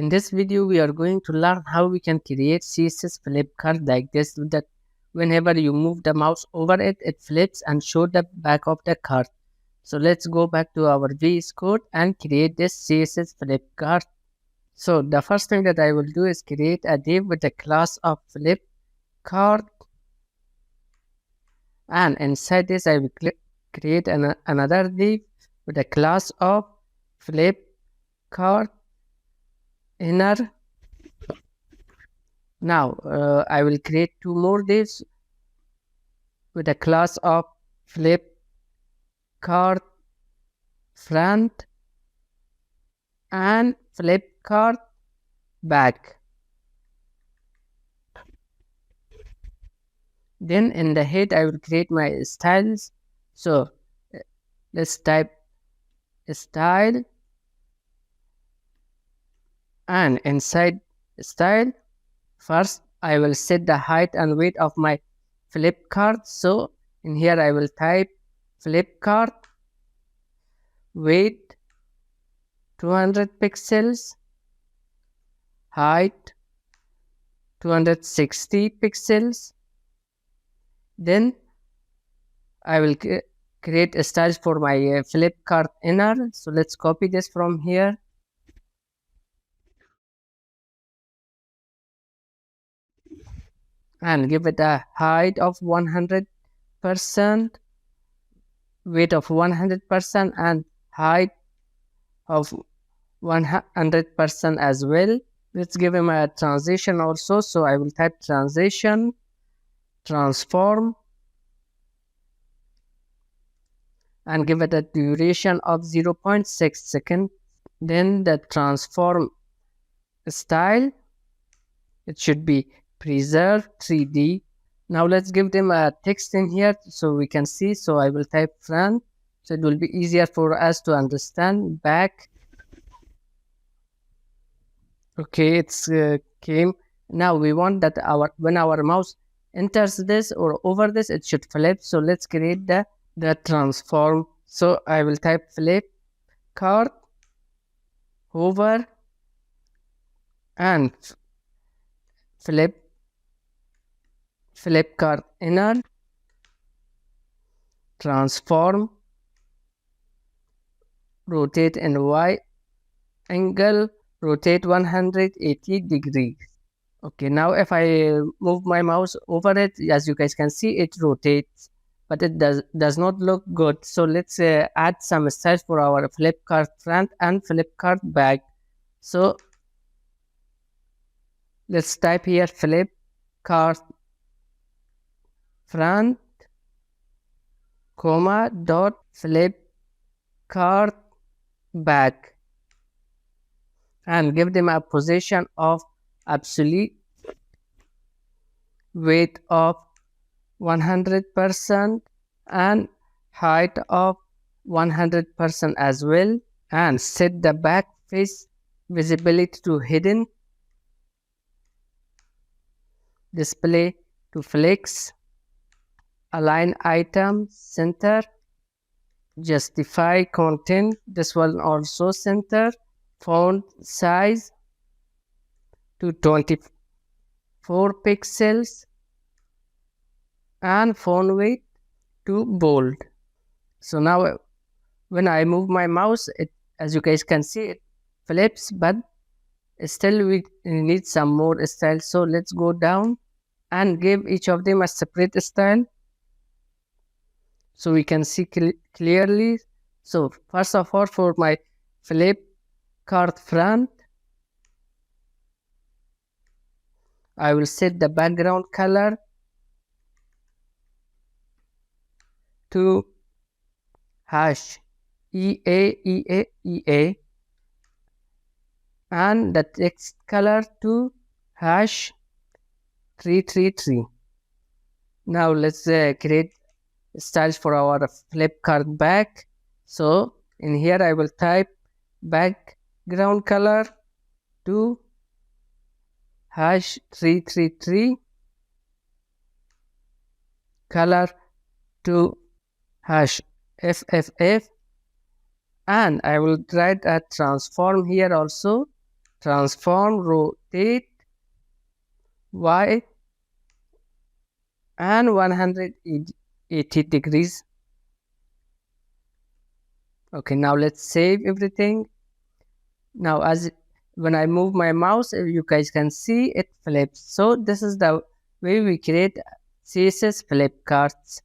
In this video, we are going to learn how we can create CSS flip card like this, that whenever you move the mouse over it, it flips and show the back of the card. So let's go back to our VS Code and create this CSS flip card. So the first thing that I will do is create a div with a class of flip card, and inside this I will create another div with a class of flip card inner. Now I will create two more divs with a class of flip card front and flip card back. Then in the head I will create my styles. So let's type style, and inside style, first I will set the height and weight of my flip card. So in here I will type flip card weight 200 pixels, height 260 pixels. Then I will create a style for my flip card inner. So let's copy this from here and give it a height of 100%, weight of 100%, and height of 100% as well. Let's give him a transition also. So I will type transition transform and give it a duration of 0.6 seconds. Then the transform style, it should be preserve 3D. Now let's give them a text in here so we can see. So I will type front, so it will be easier for us to understand. Back, okay, it's came. Now we want that when our mouse enters this or over this, it should flip. So let's create the transform. So I will type flip card hover and flip card inner transform rotate in Y angle, rotate 180 degrees. Okay, now if I move my mouse over it, as you guys can see, it rotates, but it does not look good. So let's add some styles for our flip card front and flip card back. So let's type here flip card front, comma, dot flip card back, and give them a position of absolute, weight of 100%, and height of 100% as well, and set the back face visibility to hidden, display to flex, align item center, justify content, this one also center, font size to 24 pixels, and font weight to bold. So now when I move my mouse, it, as you guys can see, it flips, but still we need some more style. So let's go down and give each of them a separate style so we can see clearly. So first of all, for my flip card front, I will set the background color to hash EA, and the text color to hash 333. Now let's create styles for our flip card back. So in here I will type background color to hash 333, color to hash FFF, and I will write a transform here also, transform, rotate Y and 180 degrees. Okay, now let's save everything. Now when I move my mouse, you guys can see it flips. So this is the way we create CSS flip cards.